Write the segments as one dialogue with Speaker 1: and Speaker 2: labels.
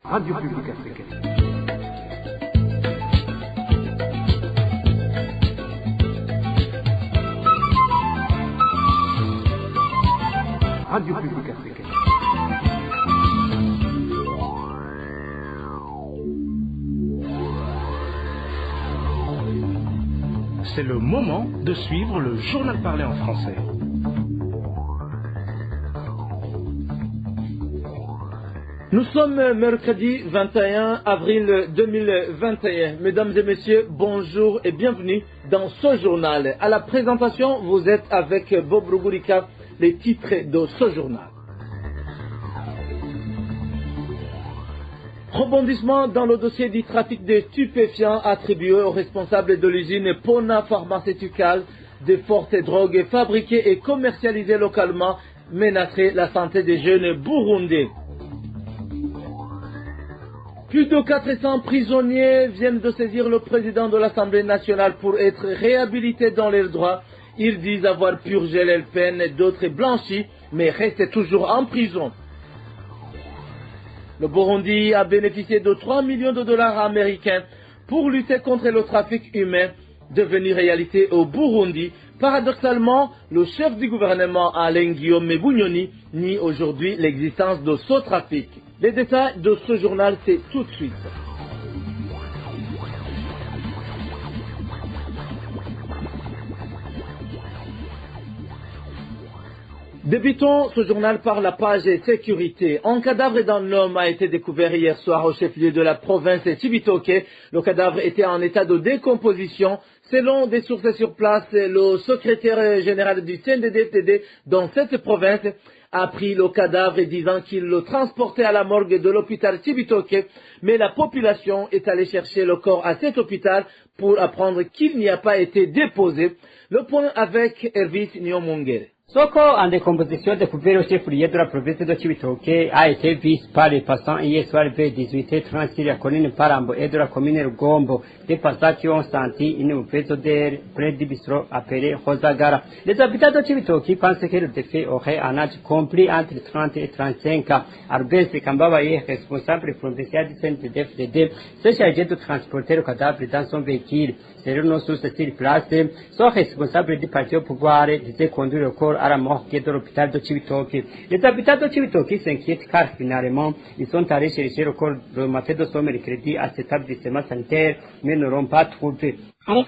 Speaker 1: Radio Publique Africaine. Radio Publique Africaine.
Speaker 2: C'est le moment de suivre le journal parlé en français.
Speaker 3: Nous sommes mercredi 21 avril 2021. Mesdames et messieurs, bonjour et bienvenue dans ce journal. À la présentation, vous êtes avec Bob Rugurika, les titres de ce journal. Rebondissement dans le dossier du trafic de stupéfiants attribué aux responsables de l'usine Pona Pharmaceutical. De fortes drogues fabriquées et commercialisées localement menaceraient la santé des jeunes burundais. Plus de 400 prisonniers viennent de saisir le président de l'Assemblée nationale pour être réhabilités dans leurs droits. Ils disent avoir purgé leurs peines, d'autres blanchis, mais restent toujours en prison. Le Burundi a bénéficié de 3 millions de dollars américains pour lutter contre le trafic humain, devenu réalité au Burundi. Paradoxalement, le chef du gouvernement, Alain Guillaume Bunyoni, nie aujourd'hui l'existence de ce trafic. Les détails de ce journal, c'est tout de suite. Débutons ce journal par la page sécurité. Un cadavre d'un homme a été découvert hier soir au chef-lieu de la province Cibitoke. Le cadavre était en état de décomposition. Selon des sources sur place, le secrétaire général du CNDD-FDD dans cette province a pris le cadavre disant qu'il le transportait à la morgue de l'hôpital Cibitoke, mais la population est allée chercher le corps à cet hôpital pour apprendre qu'il n'y a pas été déposé. Le point avec Hervis Nyomongere.
Speaker 4: Ce corps en décomposition découvert au chef-lieu de la province de Cibitoke a été vu par les passants hier soir vers 18h30 sur la colline Parambo et de la commune Rugombo. Des passants qui ont senti une mauvaise odeur près du bistrot appelé Hosagara. Les habitants de Cibitoke pensent que le défait aurait un âge compris entre 30 et 35 ans. Albert Kambabaye, responsable provincial du CNDD-FDD, s'est chargé de transporter le cadavre dans son véhicule. Selon nos sources sur place, son responsable du parti au pouvoir disait conduire le corps à la morgue de l'hôpital de Cibitoke. Les habitants de Cibitoke s'inquiètent car finalement, ils sont allés chercher le corps le matin de ce mercredi à cet établissement sanitaire, mais ne l'ont pas trouvé.
Speaker 5: Nous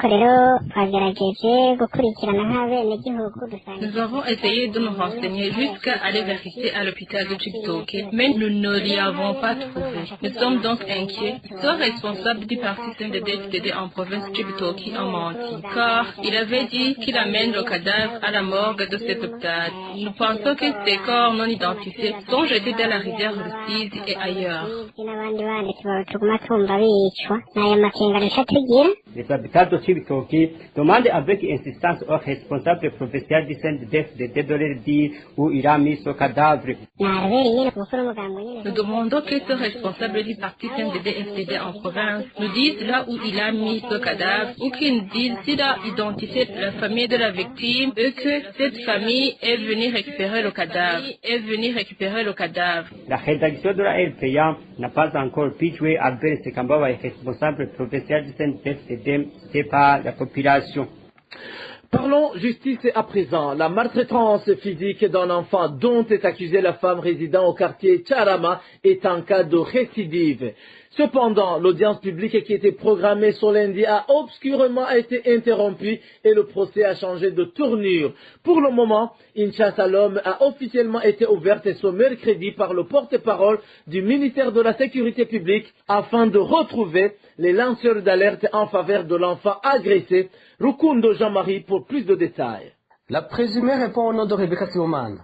Speaker 5: avons essayé de nous renseigner jusqu'à aller vérifier à l'hôpital de Cibitoke, mais nous ne l'y avons pas trouvé. Nous sommes donc inquiets. Ce responsable du parti CNDD-FDD en province de Cibitoke a menti, car il avait dit qu'il amène le cadavre à la morgue de cet hôpital. Nous pensons que ces corps non identifiés sont jetés dans la rivière Rusizi et ailleurs.
Speaker 4: Les habitants de Cibitoke demandent avec insistance au responsable provincial du CNDD-FDD de leur dire où il a mis ce cadavre.
Speaker 5: Nous demandons que ce responsable du parti CNDD-FDD en province nous dise là où il a mis ce cadavre ou qu'il nous dise s'il a identifié la famille de la victime et que cette famille est venue récupérer le cadavre.
Speaker 4: La rédaction de la RPA n'a pas encore pu jouer Albert Sekambaba, responsable provincial du CNDD-FDD, c'est pas la population.
Speaker 3: Parlons justice à présent. La maltraitance physique d'un enfant dont est accusée la femme résidant au quartier Tcharama est en cas de récidive. Cependant, l'audience publique qui était programmée ce lundi a obscurément été interrompue et le procès a changé de tournure. Pour le moment, une chasse à l'homme a officiellement été ouverte ce mercredi par le porte-parole du ministère de la Sécurité publique afin de retrouver les lanceurs d'alerte en faveur de l'enfant agressé. Rukundo Jean-Marie pour plus de détails.
Speaker 6: La présumée répond au nom de Rebecca Sioman.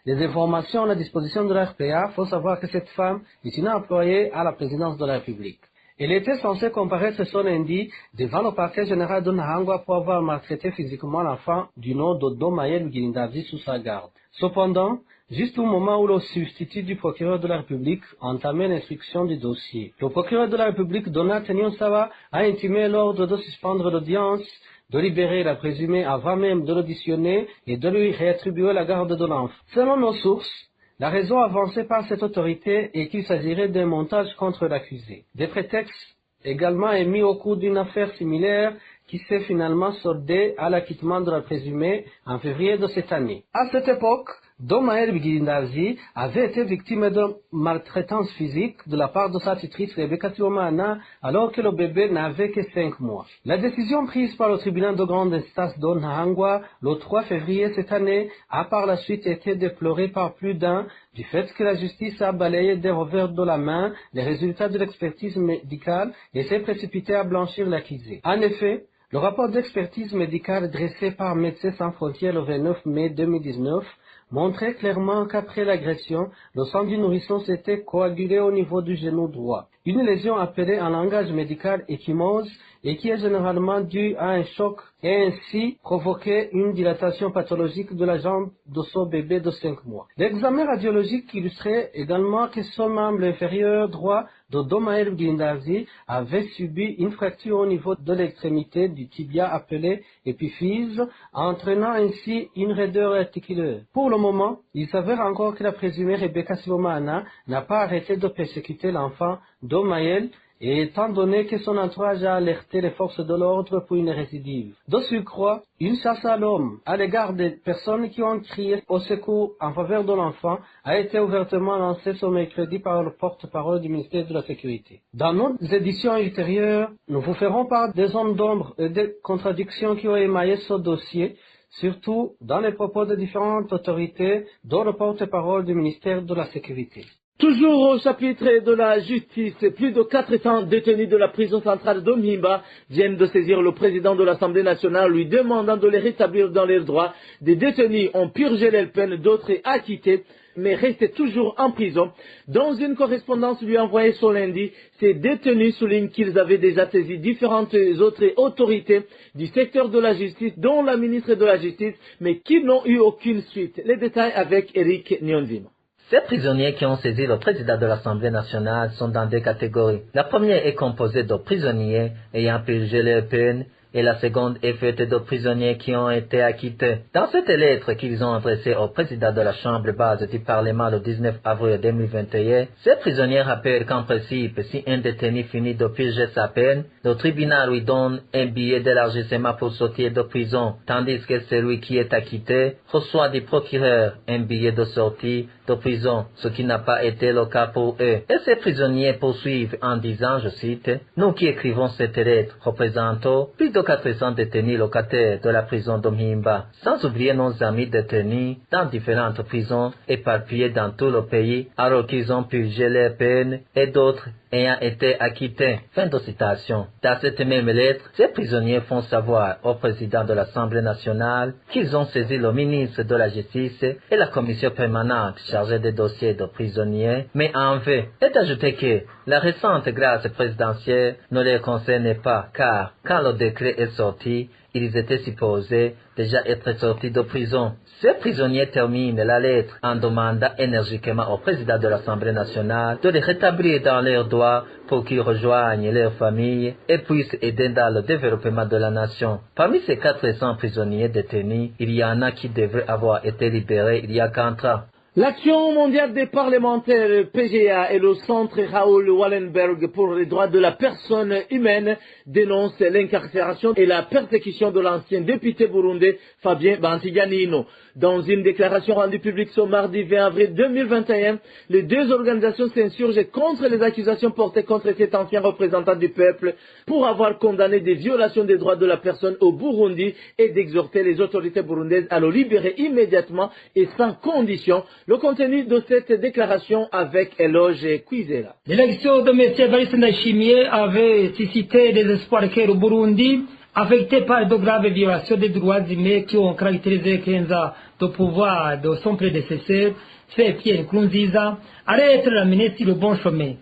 Speaker 6: Les informations à la disposition de la RPA, faut savoir que cette femme est une employée à la présidence de la République. Elle était censée comparaître ce lundi devant le parquet général de Nahangwa pour avoir maltraité physiquement l'enfant du nom de Domaël Guindavi sous sa garde. Cependant, juste au moment où le substitut du procureur de la République entamait l'instruction du dossier, le procureur de la République, Donat Nyonsawa, a intimé l'ordre de suspendre l'audience, de libérer la présumée avant même de l'auditionner et de lui réattribuer la garde de l'enfant. Selon nos sources, La raison avancée par cette autorité est qu'il s'agirait d'un montage contre l'accusé. Des prétextes également émis au cours d'une affaire similaire qui s'est finalement soldée à l'acquittement de la présumée en février de cette année. À cette époque, Domael Biguindazi avait été victime de maltraitance physique de la part de sa tutrice Rebecca Tiomana alors que le bébé n'avait que 5 mois. La décision prise par le tribunal de grande instance d'Onahangwa le 3 février cette année a par la suite été déplorée par plus d'un du fait que la justice a balayé d'un revers de la main les résultats de l'expertise médicale et s'est précipitée à blanchir l'accusé. En effet, le rapport d'expertise médicale dressé par Médecins sans frontières le 29 mai 2019 montrait clairement qu'après l'agression, le sang du nourrisson s'était coagulé au niveau du genou droit. Une lésion appelée en langage médical échymose et qui est généralement due à un choc et ainsi provoqué une dilatation pathologique de la jambe de ce bébé de 5 mois. L'examen radiologique illustrait également que son membre inférieur droit de Domael Biguindazi avait subi une fracture au niveau de l'extrémité du tibia appelée épiphyse, entraînant ainsi une raideur articulaire. Pour le moment, il s'avère encore que la présumée Rebecca Silomana n'a pas arrêté de persécuter l'enfant Domael, et étant donné que son entourage a alerté les forces de l'ordre pour une récidive. De surcroît, une chasse à l'homme à l'égard des personnes qui ont crié au secours en faveur de l'enfant a été ouvertement lancée ce mercredi par le porte-parole du ministère de la Sécurité. Dans nos éditions ultérieures, nous vous ferons part des zones d'ombre et des contradictions qui ont émaillé ce dossier, surtout dans les propos de différentes autorités, dont le porte-parole du ministère de la Sécurité.
Speaker 3: Toujours au chapitre de la justice, plus de 400 détenus de la prison centrale de Mhimba viennent de saisir le président de l'Assemblée nationale lui demandant de les rétablir dans leurs droits. Des détenus ont purgé leurs peines, d'autres acquittés, mais restaient toujours en prison. Dans une correspondance lui envoyée ce lundi, ces détenus soulignent qu'ils avaient déjà saisi différentes autres autorités du secteur de la justice, dont la ministre de la Justice, mais qui n'ont eu aucune suite. Les détails avec Eric Nyonzima.
Speaker 7: Ces prisonniers qui ont saisi le président de l'Assemblée nationale sont dans deux catégories. La première est composée de prisonniers ayant purgé leur peine et la seconde est faite de prisonniers qui ont été acquittés. Dans cette lettre qu'ils ont adressée au président de la Chambre basse du Parlement le 19 avril 2021, ces prisonniers rappellent qu'en principe, si un détenu finit de purger sa peine, le tribunal lui donne un billet d'élargissement pour sortir de prison, tandis que celui qui est acquitté reçoit du procureur un billet de sortie de prison, ce qui n'a pas été le cas pour eux. Et ces prisonniers poursuivent en disant, je cite, « Nous qui écrivons cette lettre représentons plus de 400 détenus locataires de la prison de Mhimba, sans oublier nos amis détenus dans différentes prisons éparpillées dans tout le pays, alors qu'ils ont purgé leurs peines et d'autres ayant été acquittés. » Fin de citation. Dans cette même lettre, ces prisonniers font savoir au président de l'Assemblée nationale qu'ils ont saisi le ministre de la Justice et la commission permanente chargée des dossiers de prisonniers, mais en vain, et d'ajouter que la récente grâce présidentielle ne les concernait pas, car quand le décret est sorti, ils étaient supposés déjà être sortis de prison. Ces prisonniers terminent la lettre en demandant énergiquement au président de l'Assemblée nationale de les rétablir dans leurs droits pour qu'ils rejoignent leurs familles et puissent aider dans le développement de la nation. Parmi ces 400 prisonniers détenus, il y en a qui devraient avoir été libérés il y a 4 ans.
Speaker 3: L'Action mondiale des parlementaires PGA et le Centre Raoul Wallenberg pour les droits de la personne humaine dénoncent l'incarcération et la persécution de l'ancien député burundais Fabien Bantiganino. Dans une déclaration rendue publique ce mardi 20 avril 2021, les deux organisations s'insurgent contre les accusations portées contre cet ancien représentant du peuple pour avoir condamné des violations des droits de la personne au Burundi et d'exhorter les autorités burundaises à le libérer immédiatement et sans condition. Le contenu de cette déclaration avec Eloge Kwizera.
Speaker 8: L'élection de M. Evariste Ndayishimiye avait suscité des espoirs que le Burundi, affecté par de graves violations des droits humains qui ont caractérisé 15 ans de pouvoir de son prédécesseur, fait Pierre Nkurunziza, allait être amené sur le bon chemin.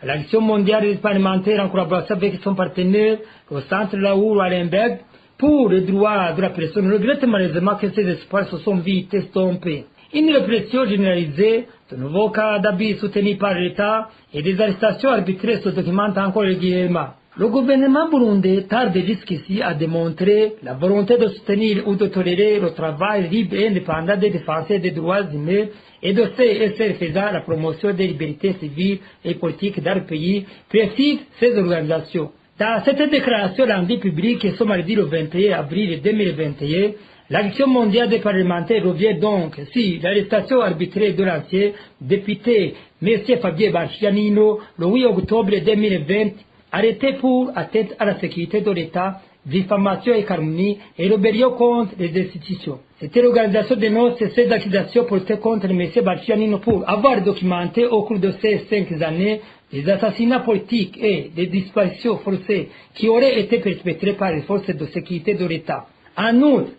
Speaker 8: L'Action mondiale des parlementaires, en collaboration avec son partenaire, le Centre Raoul Wallenberg, pour les droits de la personne, regrette malheureusement que ces espoirs se sont vite estompés. Une répression généralisée, de nouveaux cas d'abus soutenus par l'État et des arrestations arbitraires se documentent encore régulièrement. Le gouvernement burundais tarde jusqu'ici à démontrer la volonté de soutenir ou de tolérer le travail libre et indépendant des défenseurs des droits humains et de ceux faisant la promotion des libertés civiles et politiques dans le pays, précise ces organisations. Dans cette déclaration rendue publique ce mardi le 21 avril 2021, l'Action mondiale des parlementaires revient donc sur l'arrestation arbitraire de l'ancien député M. Fabien Barchianino le 8 octobre 2020, arrêté pour atteinte à la sécurité de l'État, diffamation et calomnie et rébellion contre les institutions. Cette organisation dénonce ces accusations portées contre M. Barchianino pour avoir documenté au cours de ces 5 années les assassinats politiques et les disparitions forcées qui auraient été perpétrés par les forces de sécurité de l'État. En outre,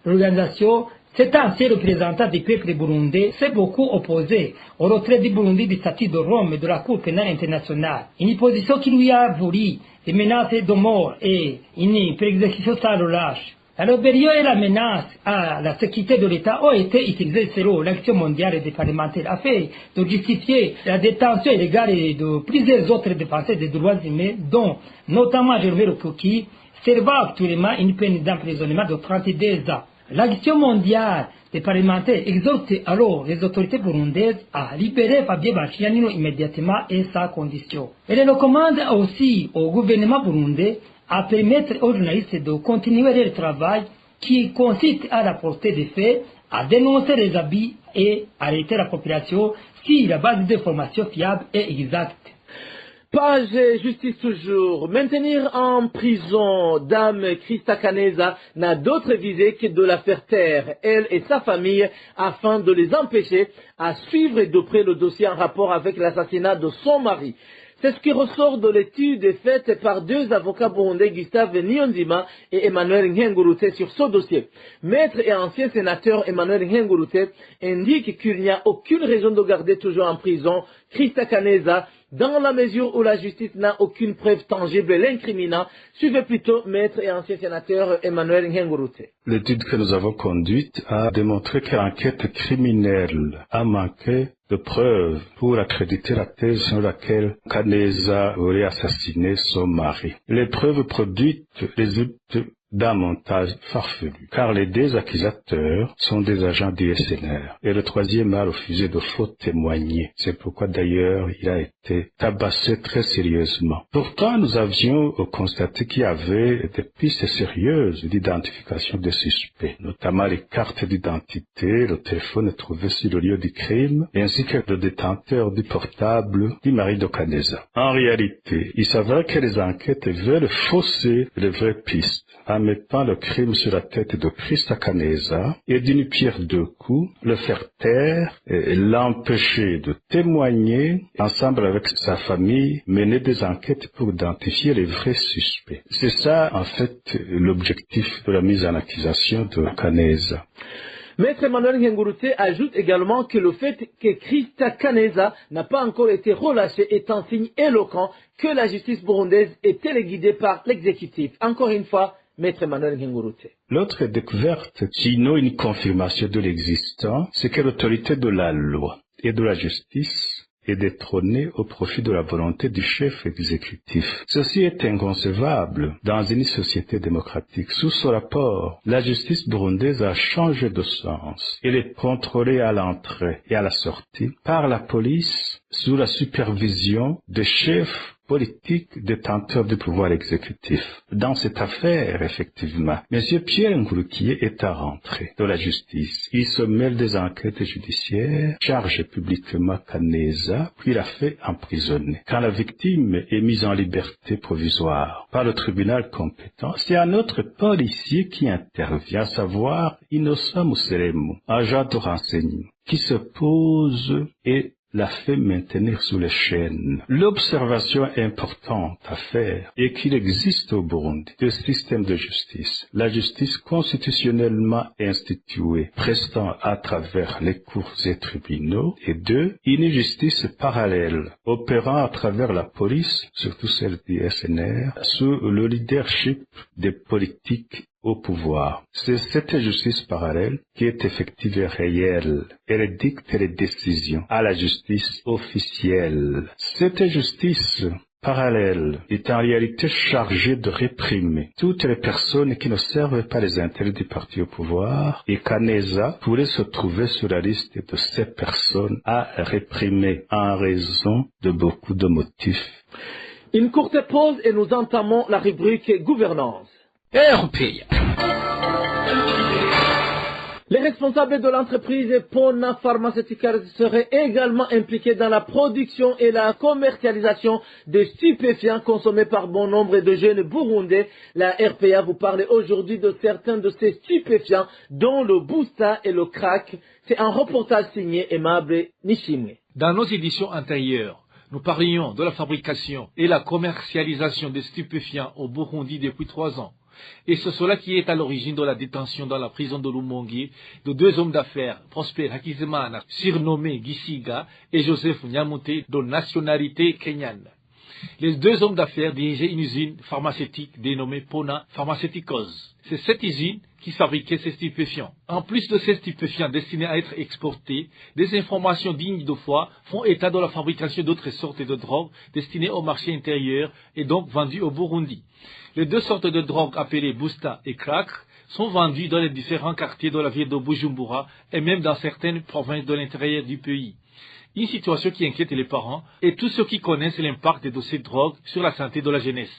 Speaker 8: l'organisation, cet ancien représentant du peuple burundais, s'est beaucoup opposé au retrait du Burundi du statut de Rome et de la Cour pénale internationale. Une position qui lui a voulu des menaces de mort et une exécution sans relâche. La rébellion et la menace à la sécurité de l'État ont été utilisées selon l'Action mondiale des parlementaires afin de justifier la détention illégale de plusieurs autres défenseurs des droits humains, dont notamment Gervais Rukuki, servant actuellement une peine d'emprisonnement de 32 ans. L'Action mondiale des parlementaires exhorte alors les autorités burundaises à libérer Fabien Barchianino immédiatement et sans condition. Elle recommande aussi au gouvernement burundais à permettre aux journalistes de continuer leur travail qui consiste à rapporter des faits, à dénoncer les abus et à arrêter la population si la base d'informations fiable est exacte.
Speaker 3: Page justice toujours. Maintenir en prison Dame Christa Kaneza n'a d'autre visée que de la faire taire, elle et sa famille, afin de les empêcher à suivre de près le dossier en rapport avec l'assassinat de son mari. C'est ce qui ressort de l'étude faite par 2 avocats burundais, Gustave Niyonzima et Emmanuel Ngengurute, sur ce dossier. Maître et ancien sénateur Emmanuel Ngengurute indique qu'il n'y a aucune raison de garder toujours en prison Christa Kaneza, dans la mesure où la justice n'a aucune preuve tangible l'incriminant. Suivez plutôt Maître et ancien sénateur Emmanuel Ngengurute.
Speaker 9: L'étude que nous avons conduite a démontré que l'enquête criminelle a manqué de preuves pour accréditer la thèse sur laquelle Kaneza aurait assassiné son mari. Les preuves produites résultent d'un montage farfelu, car les 2 accusateurs sont des agents du SNR, et le 3e a refusé de faux témoigner. C'est pourquoi d'ailleurs il a été tabassé très sérieusement. Pourtant, nous avions constaté qu'il y avait des pistes sérieuses d'identification des suspects, notamment les cartes d'identité, le téléphone trouvé sur le lieu du crime, ainsi que le détenteur du portable du mari de Kaneza. En réalité, il s'avère que les enquêtes veulent fausser les vraies pistes, en mettant le crime sur la tête de Christa Kaneza et d'une pierre 2 coups, le faire taire et l'empêcher de témoigner, ensemble avec sa famille, mener des enquêtes pour identifier les vrais suspects. C'est ça, en fait, l'objectif de la mise en accusation de Kaneza.
Speaker 3: Maître Emmanuel Ngengurute ajoute également que le fait que Christa Kaneza n'a pas encore été relâché est un signe éloquent que la justice burundaise est téléguidée par l'exécutif. Encore une fois, Maître Emmanuel Ngengurute.
Speaker 9: L'autre découverte, sinon une confirmation de l'existant, c'est que l'autorité de la loi et de la justice est détrônée au profit de la volonté du chef exécutif. Ceci est inconcevable dans une société démocratique. Sous ce rapport, la justice burundaise a changé de sens. Elle est contrôlée à l'entrée et à la sortie par la police sous la supervision des chefs politique détenteur du pouvoir exécutif. Dans cette affaire, effectivement, M. Pierre Ngouroukié est à rentrer de la justice. Il se mêle des enquêtes judiciaires, charge publiquement Kaneza, puis la fait emprisonner. Quand la victime est mise en liberté provisoire par le tribunal compétent, c'est un autre policier qui intervient, à savoir Innocent Mousseremu, agent de renseignement, qui se pose et la fait maintenir sous les chaînes. L'observation importante à faire est qu'il existe au Burundi deux systèmes de justice. La justice constitutionnellement instituée, prestant à travers les cours et tribunaux, et deux, une justice parallèle, opérant à travers la police, surtout celle du SNR, sous le leadership des politiques au pouvoir. C'est cette justice parallèle qui est effective et réelle. Elle dicte les décisions à la justice officielle. Cette justice parallèle est en réalité chargé de réprimer toutes les personnes qui ne servent pas les intérêts du parti au pouvoir et qu'ANESA pourrait se trouver sur la liste de ces personnes à réprimer en raison de beaucoup de motifs.
Speaker 3: Une courte pause et nous entamons la rubrique gouvernance.
Speaker 1: RPA.
Speaker 3: Les responsables de l'entreprise Pona Pharmaceuticals seraient également impliqués dans la production et la commercialisation de stupéfiants consommés par bon nombre de jeunes burundais. La RPA vous parle aujourd'hui de certains de ces stupéfiants, dont le Busta et le crack. C'est un reportage signé Aimable Nishimwe.
Speaker 10: Dans nos éditions antérieures, nous parlions de la fabrication et la commercialisation des stupéfiants au Burundi depuis 3 ans. Et c'est cela qui est à l'origine de la détention dans la prison de Lumongi de 2 hommes d'affaires, Prosper Hakizimana, surnommé Gisiga, et Joseph Nyamute, de nationalité kenyane. Les 2 hommes d'affaires dirigeaient une usine pharmaceutique dénommée Pona Pharmaceuticals. C'est cette usine qui fabriquait ces stupéfiants. En plus de ces stupéfiants destinés à être exportés, des informations dignes de foi font état de la fabrication d'autres sortes de drogues destinées au marché intérieur et donc vendues au Burundi. Les 2 sortes de drogues appelées Busta et Crack sont vendues dans les différents quartiers de la ville de Bujumbura et même dans certaines provinces de l'intérieur du pays. Une situation qui inquiète les parents et tous ceux qui connaissent l'impact de ces drogues sur la santé de la jeunesse.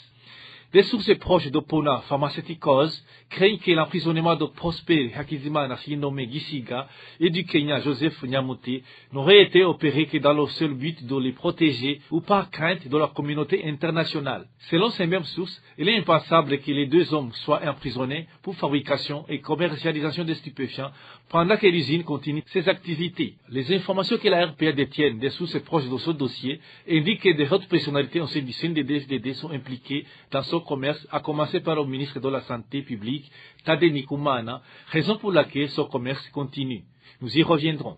Speaker 10: Des sources proches de Pona Pharmaceuticals craignent que l'emprisonnement de Prosper Hakizimana, nommé Gisiga, et du Kenya Joseph Nyamute n'aurait été opéré que dans le seul but de les protéger ou par crainte de la communauté internationale. Selon ces mêmes sources, il est impensable que les 2 hommes soient emprisonnés pour fabrication et commercialisation de stupéfiants pendant que l'usine continue ses activités. Les informations que la RPA détient des sources proches de ce dossier indiquent que des hautes personnalités au sein du CNDD-FDD sont impliquées dans ce commerce, à commencer par le ministre de la Santé publique, Tade Nikumana, raison pour laquelle ce commerce continue. Nous y reviendrons.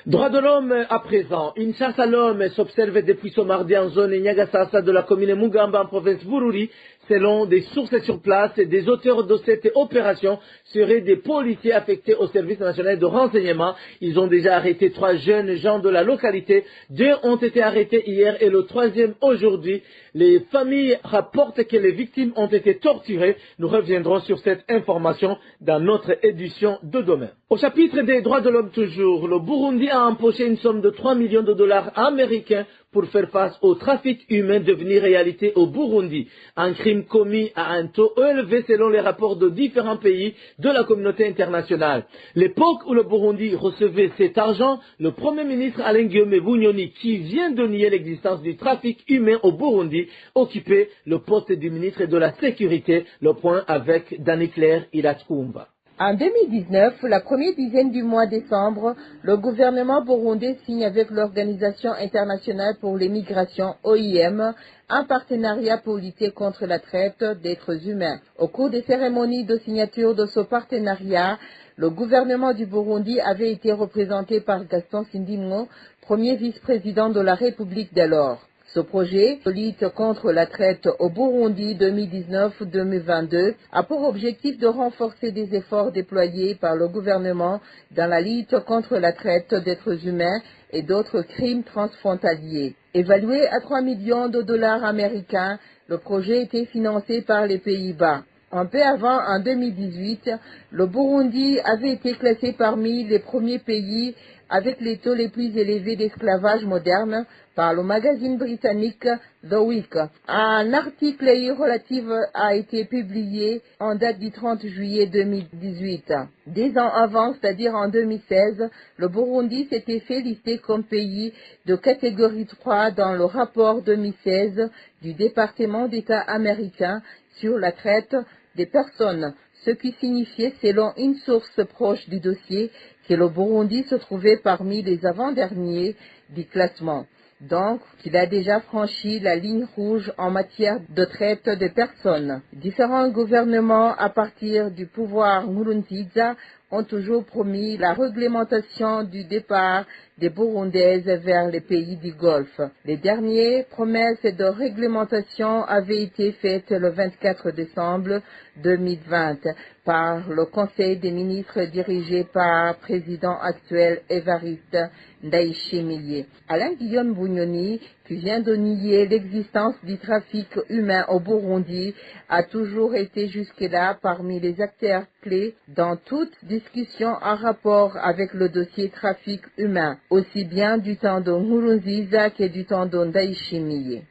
Speaker 3: Droits de l'homme à présent. Une chasse à l'homme s'observe depuis ce mardi en zone Nyagasasa de la commune Mugamba en province Bururi. Selon des sources sur place, des auteurs de cette opération seraient des policiers affectés au service national de renseignement. Ils ont déjà arrêté 3 jeunes gens de la localité. 2 ont été arrêtés hier et le 3e aujourd'hui. Les familles rapportent que les victimes ont été torturées. Nous reviendrons sur cette information dans notre édition de demain. Au chapitre des droits de l'homme toujours, le Burundi a empoché une somme de 3 millions de dollars américains pour faire face au trafic humain devenu réalité au Burundi. Un crime commis à un taux élevé selon les rapports de différents pays de la communauté internationale. L'époque où le Burundi recevait cet argent, le Premier ministre Alain Guillaume Bunyoni, qui vient de nier l'existence du trafic humain au Burundi, occupait le poste du ministre de la Sécurité. Le point avec Danny-Claire Ilatkoumba.
Speaker 11: En 2019, la première dizaine du mois de décembre, le gouvernement burundais signe avec l'Organisation internationale pour les migrations, OIM, un partenariat pour lutter contre la traite d'êtres humains. Au cours des cérémonies de signature de ce partenariat, le gouvernement du Burundi avait été représenté par Gaston Sindimgo, premier vice-président de la République d'alors. Ce projet de lutte contre la traite au Burundi 2019-2022 a pour objectif de renforcer des efforts déployés par le gouvernement dans la lutte contre la traite d'êtres humains et d'autres crimes transfrontaliers. Évalué à 3 millions de dollars américains, le projet était financé par les Pays-Bas. Un peu avant, en 2018, le Burundi avait été classé parmi les premiers pays avec les taux les plus élevés d'esclavage moderne par le magazine britannique The Week. Un article relatif a été publié en date du 30 juillet 2018. 10 ans avant, c'est-à-dire en 2016, le Burundi s'était fait lister comme pays de catégorie 3 dans le rapport 2016 du département d'État américain sur la traite des personnes, ce qui signifiait, selon une source proche du dossier, que le Burundi se trouvait parmi les avant-derniers du classement. Donc, qu'il a déjà franchi la ligne rouge en matière de traite des personnes. Différents gouvernements, à partir du pouvoir Nkurunziza, ont toujours promis la réglementation du départ des Burundaises vers les pays du Golfe. Les dernières promesses de réglementation avaient été faites le 24 décembre 2020 par le Conseil des ministres dirigé par le président actuel Évariste Ndayishimiye. Alain Guillaume Bunyoni, qui vient de nier l'existence du trafic humain au Burundi, a toujours été jusque-là parmi les acteurs clés dans toute discussion en rapport avec le dossier trafic humain, aussi bien du temps de Nkurunziza que du temps de Ndayishimiye.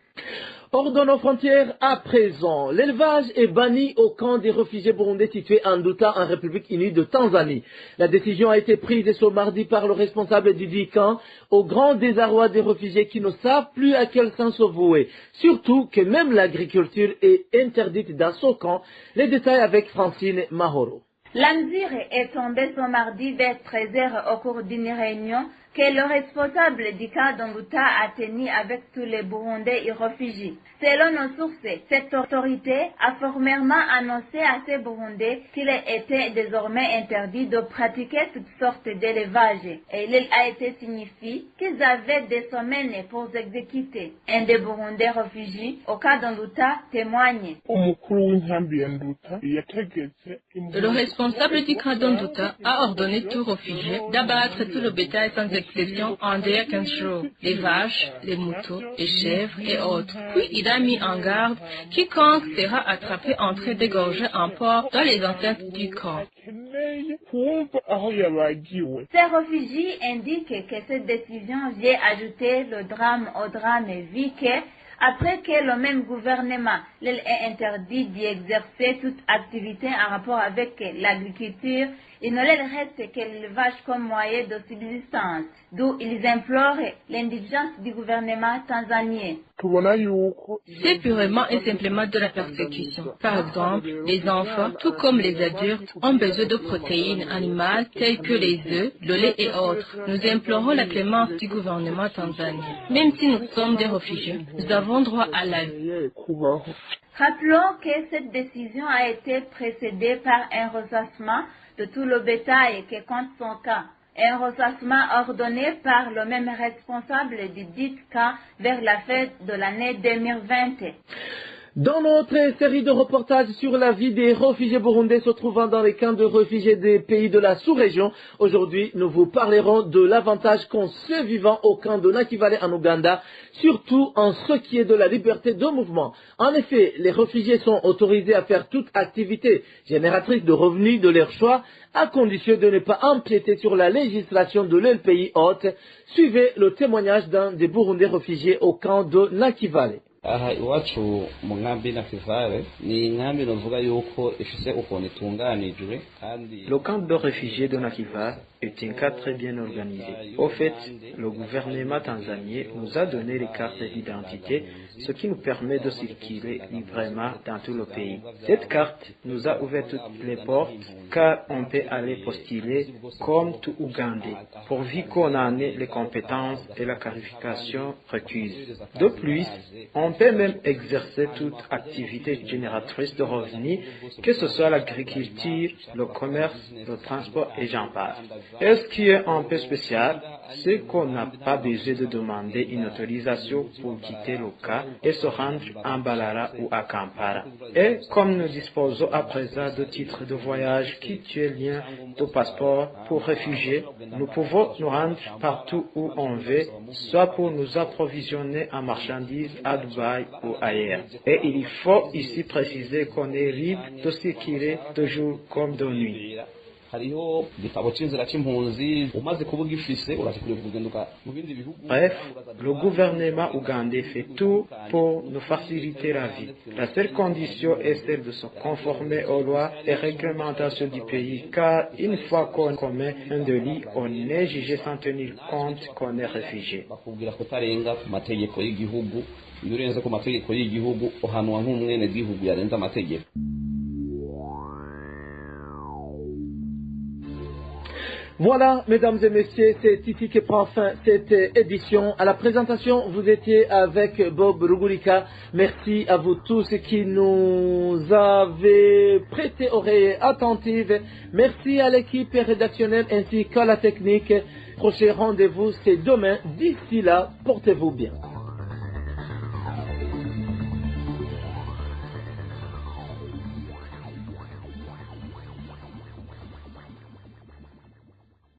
Speaker 3: Hors de nos frontières, à présent, l'élevage est banni au camp des réfugiés burundais situé en Nduta, en République unie de Tanzanie. La décision a été prise ce mardi par le responsable du dit camp, au grand désarroi des réfugiés qui ne savent plus à quel sens se vouer. Surtout que même l'agriculture est interdite dans ce camp. Les détails avec Francine Mahoro.
Speaker 12: La mesure est tombée ce mardi vers 13h au cours d'une réunion que le responsable du camp d'Nduta a tenu avec tous les Burundais et réfugiés. Selon nos sources, cette autorité a formellement annoncé à ces Burundais qu'il était désormais interdit de pratiquer toutes sortes d'élevage. Et il a été signifié qu'ils avaient des semaines pour exécuter. Un des Burundais réfugiés au camp d'Nduta témoigne.
Speaker 5: Le responsable du camp d'Nduta a ordonné tout réfugié d'abattre tout le bétail sans exception en dehors 15 jours, les vaches, les moutons, les chèvres et autres. Puis il a mis en garde quiconque sera attrapé en train d'égorger un porc dans les enceintes du camp.
Speaker 12: Ces réfugiés indiquent que cette décision vient ajouter le drame au drame vu que, après que le même gouvernement leur ait interdit d'y exercer toute activité en rapport avec l'agriculture, il ne leur reste que l'élevage comme moyen de subsistance, d'où ils implorent l'indigence du gouvernement tanzanien.
Speaker 5: C'est purement et simplement de la persécution. Par exemple, les enfants, tout comme les adultes, ont besoin de protéines animales telles que les œufs, le lait et autres. Nous implorons la clémence du gouvernement tanzanien. Même si nous sommes des réfugiés, nous avons droit à la vie.
Speaker 12: Rappelons que cette décision a été précédée par un recensement de tout le bétail qui compte son camp. Un recensement ordonné par le même responsable du dit camp vers la fête de l'année 2020.
Speaker 3: Dans notre série de reportages sur la vie des réfugiés burundais se trouvant dans les camps de réfugiés des pays de la sous-région, aujourd'hui nous vous parlerons de l'avantage qu'ont ceux vivant au camp de Nakivale en Ouganda, surtout en ce qui est de la liberté de mouvement. En effet, les réfugiés sont autorisés à faire toute activité génératrice de revenus de leur choix, à condition de ne pas empiéter sur la législation de leur pays hôte. Suivez le témoignage d'un des Burundais réfugiés au camp de Nakivale.
Speaker 13: aha iwacu mu nkambi Nakivale ni inkambi novuga yuko ifise ukuntu itunganijwe kandi
Speaker 14: le camp de réfugiés de Nakivale est un cas très bien organisé. Au fait, le gouvernement tanzanien nous a donné les cartes d'identité, ce qui nous permet de circuler librement dans tout le pays. Cette carte nous a ouvert toutes les portes, car on peut aller postuler comme tout Ougandais, pourvu qu'on en ait les compétences et la qualification requises. De plus, on peut même exercer toute activité génératrice de revenus, que ce soit l'agriculture, le commerce, le transport et j'en passe. Et ce qui est un peu spécial, c'est qu'on n'a pas besoin de demander une autorisation pour quitter le camp et se rendre à Mbalara ou à Kampala. Et comme nous disposons à présent de titres de voyage qui lien de passeport pour réfugiés, nous pouvons nous rendre partout où on veut, soit pour nous approvisionner en marchandises à Dubaï ou ailleurs. Et il faut ici préciser qu'on est libre de circuler de jour comme de nuit. Bref, le gouvernement ougandais fait tout pour nous faciliter la vie. La seule condition est celle de se conformer aux lois et réglementations du pays, car une fois qu'on commet un délit, on est jugé sans tenir compte qu'on est réfugié.
Speaker 3: Voilà, mesdames et messieurs, c'est ici que prend fin cette édition. À la présentation, vous étiez avec Bob Rugulika. Merci à vous tous qui nous avez prêté oreille attentive. Merci à l'équipe rédactionnelle ainsi qu'à la technique. Prochain rendez-vous, c'est demain. D'ici là, portez-vous bien.